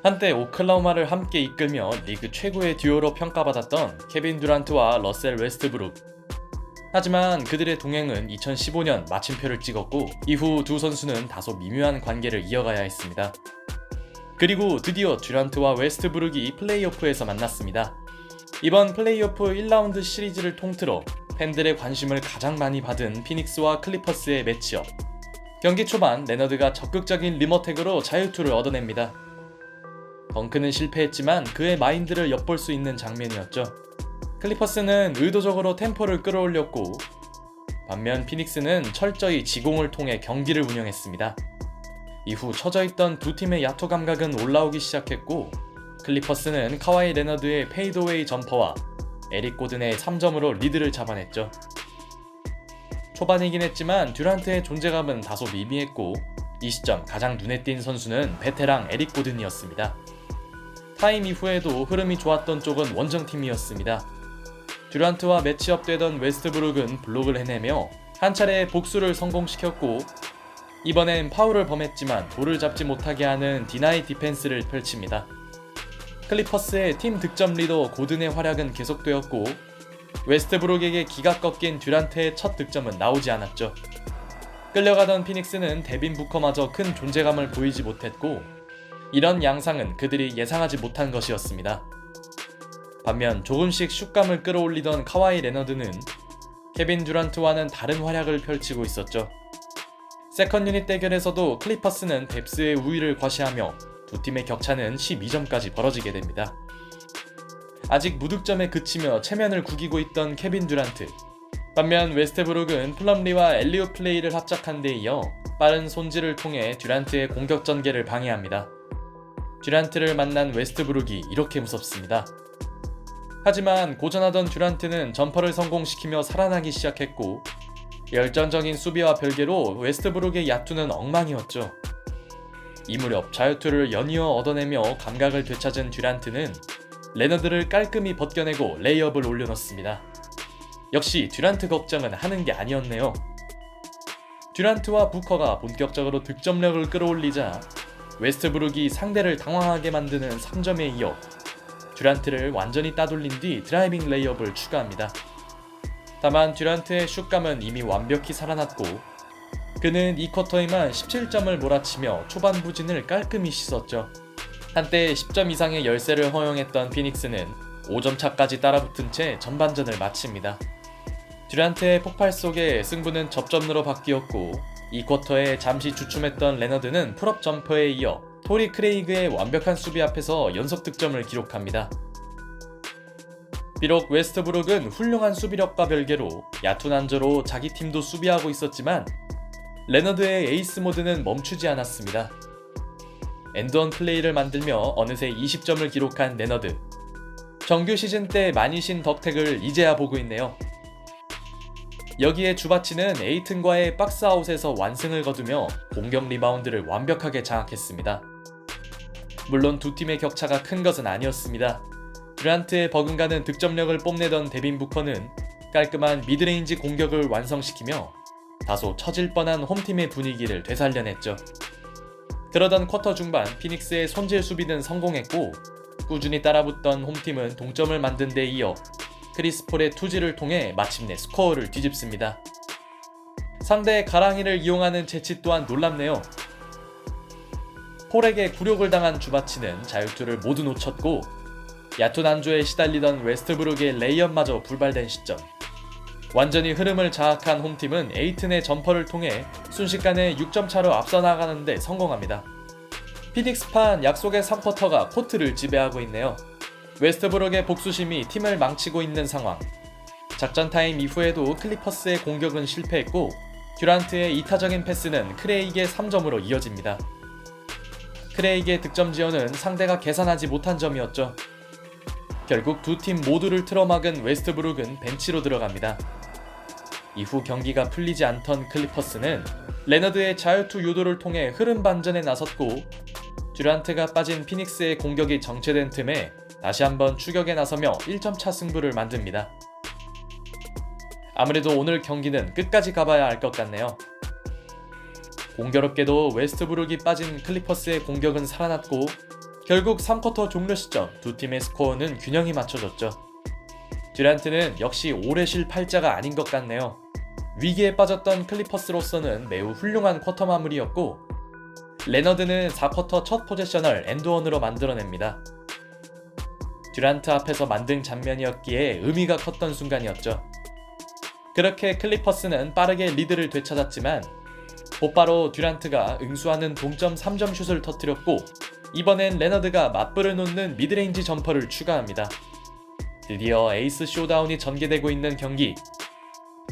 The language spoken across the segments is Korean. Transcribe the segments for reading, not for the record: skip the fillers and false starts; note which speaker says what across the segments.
Speaker 1: 한때 오클라호마를 함께 이끌며 리그 최고의 듀오로 평가받았던 케빈 듀란트와 러셀 웨스트브룩. 하지만 그들의 동행은 2015년 마침표를 찍었고 이후 두 선수는 다소 미묘한 관계를 이어가야 했습니다. 그리고 드디어 듀란트와 웨스트브룩이 플레이오프에서 만났습니다. 이번 플레이오프 1라운드 시리즈를 통틀어 팬들의 관심을 가장 많이 받은 피닉스와 클리퍼스의 매치업. 경기 초반 레너드가 적극적인 림어택으로 자유투를 얻어냅니다. 덩크는 실패했지만 그의 마인드를 엿볼 수 있는 장면이었죠. 클리퍼스는 의도적으로 템포를 끌어올렸고 반면 피닉스는 철저히 지공을 통해 경기를 운영했습니다. 이후 처져있던 두 팀의 야투 감각은 올라오기 시작했고 클리퍼스는 카와이 레너드의 페이드웨이 점퍼와 에릭 고든의 3점으로 리드를 잡아냈죠. 초반이긴 했지만 듀란트의 존재감은 다소 미미했고 이 시점 가장 눈에 띈 선수는 베테랑 에릭 고든이었습니다. 타임 이후에도 흐름이 좋았던 쪽은 원정팀이었습니다. 듀란트와 매치업되던 웨스트브룩은 블록을 해내며 한 차례 복수를 성공시켰고 이번엔 파울을 범했지만 볼을 잡지 못하게 하는 디나이 디펜스를 펼칩니다. 클리퍼스의 팀 득점 리더 고든의 활약은 계속되었고 웨스트브룩에게 기가 꺾인 듀란트의 첫 득점은 나오지 않았죠. 끌려가던 피닉스는 데빈 부커마저 큰 존재감을 보이지 못했고 이런 양상은 그들이 예상하지 못한 것이었습니다. 반면 조금씩 슛감을 끌어올리던 카와이 레너드는 케빈 듀란트와는 다른 활약을 펼치고 있었죠. 세컨 유닛 대결에서도 클리퍼스는 뎁스의 우위를 과시하며 두 팀의 격차는 12점까지 벌어지게 됩니다. 아직 무득점에 그치며 체면을 구기고 있던 케빈 듀란트. 반면 웨스트브룩은 플럼리와 엘리오 플레이를 합작한 데 이어 빠른 손질을 통해 듀란트의 공격 전개를 방해합니다. 듀란트를 만난 웨스트브룩이 이렇게 무섭습니다. 하지만 고전하던 듀란트는 점퍼를 성공시키며 살아나기 시작했고 열정적인 수비와 별개로 웨스트브룩의 야투는 엉망이었죠. 이 무렵 자유투를 연이어 얻어내며 감각을 되찾은 듀란트는 레너드를 깔끔히 벗겨내고 레이업을 올려놓습니다. 역시 듀란트 걱정은 하는 게 아니었네요. 듀란트와 부커가 본격적으로 득점력을 끌어올리자 웨스트브룩이 상대를 당황하게 만드는 3점에 이어 듀란트를 완전히 따돌린 뒤 드라이빙 레이업을 추가합니다. 다만 듀란트의 슛감은 이미 완벽히 살아났고 그는 이 쿼터에만 17점을 몰아치며 초반 부진을 깔끔히 씻었죠. 한때 10점 이상의 열세를 허용했던 피닉스는 5점 차까지 따라붙은 채 전반전을 마칩니다. 듀란트의 폭발 속에 승부는 접점으로 바뀌었고 이 쿼터에 잠시 주춤했던 레너드는 풀업 점퍼에 이어 토리 크레이그의 완벽한 수비 앞에서 연속 득점을 기록합니다. 비록 웨스트브룩은 훌륭한 수비력과 별개로 얕은 한조로 자기 팀도 수비하고 있었지만 레너드의 에이스 모드는 멈추지 않았습니다. 엔드원 플레이를 만들며 어느새 20점을 기록한 레너드. 정규 시즌 때 많이 신 덕택을 이제야 보고 있네요. 여기에 주바치는 에이튼과의 박스아웃에서 완승을 거두며 공격 리바운드를 완벽하게 장악했습니다. 물론 두 팀의 격차가 큰 것은 아니었습니다. 듀란트의 버금가는 득점력을 뽐내던 데빈 부커는 깔끔한 미드레인지 공격을 완성시키며 다소 처질 뻔한 홈팀의 분위기를 되살려냈죠. 그러던 쿼터 중반 피닉스의 손질 수비는 성공했고 꾸준히 따라붙던 홈팀은 동점을 만든 데 이어 크리스 폴의 투지를 통해 마침내 스코어를 뒤집습니다. 상대의 가랑이를 이용하는 재치 또한 놀랍네요. 폴에게 굴욕을 당한 주바치는 자유투를 모두 놓쳤고 얕은 안조에 시달리던 웨스트브룩의 레이업마저 불발된 시점. 완전히 흐름을 장악한 홈팀은 에이튼의 점퍼를 통해 순식간에 6점 차로 앞서 나가는 데 성공합니다. 피닉스판 약속의 3쿼터가 코트를 지배하고 있네요. 웨스트브룩의 복수심이 팀을 망치고 있는 상황. 작전 타임 이후에도 클리퍼스의 공격은 실패했고 듀란트의 이타적인 패스는 크레이그의 3점으로 이어집니다. 크레이그의 득점 지원은 상대가 계산하지 못한 점이었죠. 결국 두 팀 모두를 틀어막은 웨스트브룩은 벤치로 들어갑니다. 이후 경기가 풀리지 않던 클리퍼스는 레너드의 자유투 유도를 통해 흐름 반전에 나섰고 듀란트가 빠진 피닉스의 공격이 정체된 틈에 다시 한번 추격에 나서며 1점차 승부를 만듭니다. 아무래도 오늘 경기는 끝까지 가봐야 알 것 같네요. 공교롭게도 웨스트브룩이 빠진 클리퍼스의 공격은 살아났고 결국 3쿼터 종료 시점 두 팀의 스코어는 균형이 맞춰졌죠. 듀란트는 역시 오래 쉴 팔자가 아닌 것 같네요. 위기에 빠졌던 클리퍼스로서는 매우 훌륭한 쿼터 마무리였고, 레너드는 4쿼터 첫 포제션을 엔드원으로 만들어냅니다. 듀란트 앞에서 만든 장면이었기에 의미가 컸던 순간이었죠. 그렇게 클리퍼스는 빠르게 리드를 되찾았지만 곧바로 듀란트가 응수하는 동점 3점 슛을 터뜨렸고, 이번엔 레너드가 맞불을 놓는 미드레인지 점퍼를 추가합니다. 드디어 에이스 쇼다운이 전개되고 있는 경기.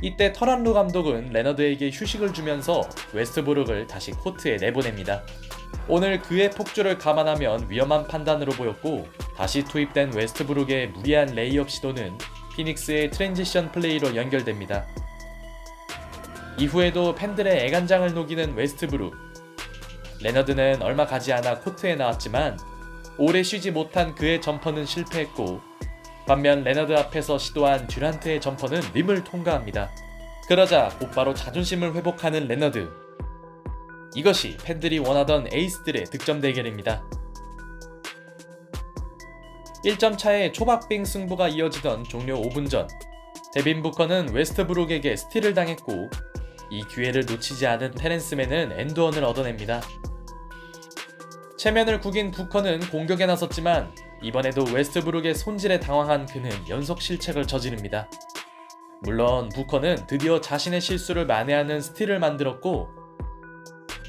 Speaker 1: 이때 터란루 감독은 레너드에게 휴식을 주면서 웨스트브룩을 다시 코트에 내보냅니다. 오늘 그의 폭주를 감안하면 위험한 판단으로 보였고, 다시 투입된 웨스트브룩의 무리한 레이업 시도는 피닉스의 트랜지션 플레이로 연결됩니다. 이후에도 팬들의 애간장을 녹이는 웨스트브룩. 레너드는 얼마 가지 않아 코트에 나왔지만 오래 쉬지 못한 그의 점퍼는 실패했고, 반면 레너드 앞에서 시도한 듀란트의 점퍼는 림을 통과합니다. 그러자 곧바로 자존심을 회복하는 레너드. 이것이 팬들이 원하던 에이스들의 득점 대결입니다. 1점 차의 초박빙 승부가 이어지던 종료 5분 전, 데빈 부커는 웨스트브룩에게 스틸을 당했고, 이 기회를 놓치지 않은 테렌스맨은 엔드원을 얻어냅니다. 체면을 구긴 부커는 공격에 나섰지만 이번에도 웨스트브룩의 손질에 당황한 그는 연속 실책을 저지릅니다. 물론 부커는 드디어 자신의 실수를 만회하는 스틸을 만들었고,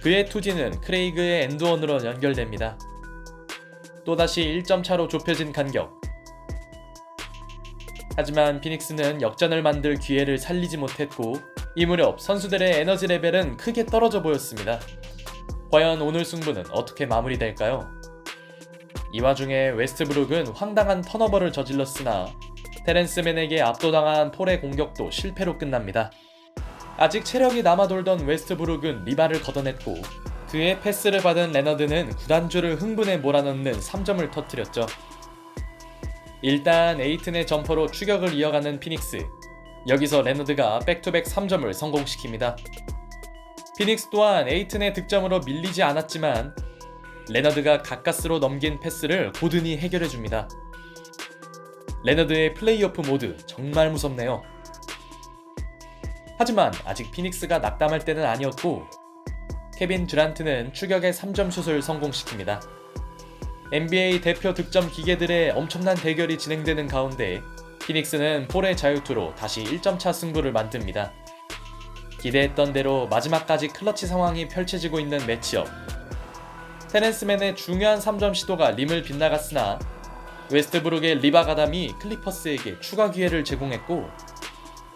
Speaker 1: 그의 투지는 크레이그의 엔드원으로 연결됩니다. 또다시 1점 차로 좁혀진 간격. 하지만 피닉스는 역전을 만들 기회를 살리지 못했고, 이 무렵 선수들의 에너지 레벨은 크게 떨어져 보였습니다. 과연 오늘 승부는 어떻게 마무리될까요? 이 와중에 웨스트브룩은 황당한 턴오버를 저질렀으나 테렌스맨에게 압도당한 폴의 공격도 실패로 끝납니다. 아직 체력이 남아 돌던 웨스트브룩은 리바를 걷어냈고, 그의 패스를 받은 레너드는 구단주를 흥분에 몰아넣는 3점을 터뜨렸죠. 일단 에이튼의 점퍼로 추격을 이어가는 피닉스. 여기서 레너드가 백투백 3점을 성공시킵니다. 피닉스 또한 에이튼의 득점으로 밀리지 않았지만 레너드가 가까스로 넘긴 패스를 고든이 해결해줍니다. 레너드의 플레이오프 모드 정말 무섭네요. 하지만 아직 피닉스가 낙담할 때는 아니었고, 케빈 듀란트는 추격의 3점 슛을 성공시킵니다. NBA 대표 득점 기계들의 엄청난 대결이 진행되는 가운데 피닉스는 폴의 자유투로 다시 1점차 승부를 만듭니다. 기대했던 대로 마지막까지 클러치 상황이 펼쳐지고 있는 매치업. 테렌스맨의 중요한 3점 시도가 림을 빗나갔으나 웨스트브룩의 리바 가담이 클리퍼스에게 추가 기회를 제공했고,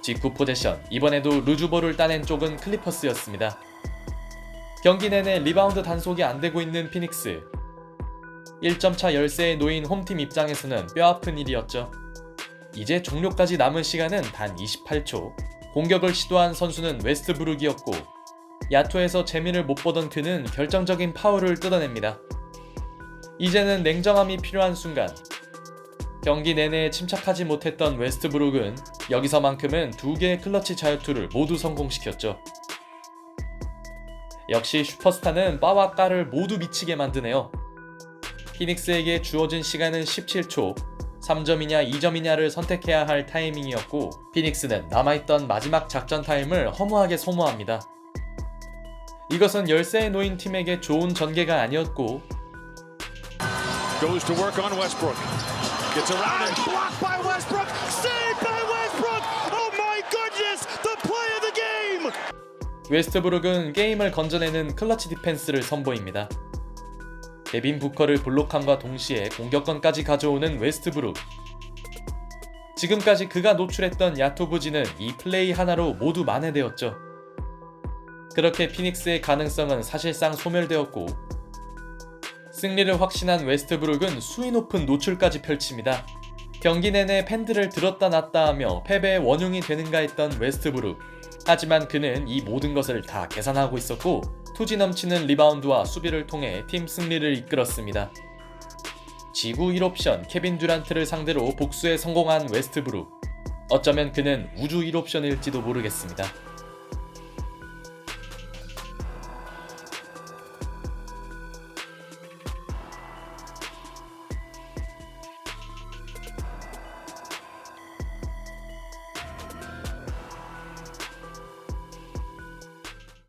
Speaker 1: 직후 포제션, 이번에도 루즈볼을 따낸 쪽은 클리퍼스였습니다. 경기 내내 리바운드 단속이 안되고 있는 피닉스. 1점차 열세에 놓인 홈팀 입장에서는 뼈아픈 일이었죠. 이제 종료까지 남은 시간은 단 28초. 공격을 시도한 선수는 웨스트브룩이었고, 야투에서 재미를 못 보던 그는 결정적인 파울을 뜯어냅니다. 이제는 냉정함이 필요한 순간. 경기 내내 침착하지 못했던 웨스트브룩은 여기서만큼은 2개의 클러치 자유투를 모두 성공시켰죠. 역시 슈퍼스타는 바와 까를 모두 미치게 만드네요. 피닉스에게 주어진 시간은 17초, 3점이냐 2점이냐를 선택해야 할 타이밍이었고, 피닉스는 남아있던 마지막 작전 타임을 허무하게 소모합니다. 이것은 열세에 놓인 팀에게 좋은 전개가 아니었고,
Speaker 2: Goes to work on Westbrook. Gets around and blocked by Westbrook. Saved by Westbrook. Oh my goodness, the play of the game.
Speaker 1: 웨스트브룩은 게임을 건져내는 클러치 디펜스를 선보입니다. 데빈 부커를 블록함과 동시에 공격권까지 가져오는 웨스트브룩. 지금까지 그가 노출했던 야투 부진은 이 플레이 하나로 모두 만회되었죠. 그렇게 피닉스의 가능성은 사실상 소멸되었고, 승리를 확신한 웨스트브룩은 수위 높은 노출까지 펼칩니다. 경기 내내 팬들을 들었다 놨다 하며 패배의 원흉이 되는가 했던 웨스트브룩. 하지만 그는 이 모든 것을 다 계산하고 있었고, 투지 넘치는 리바운드와 수비를 통해 팀 승리를 이끌었습니다. 지구 1옵션 케빈 듀란트를 상대로 복수에 성공한 웨스트브룩. 어쩌면 그는 우주 1옵션일지도 모르겠습니다.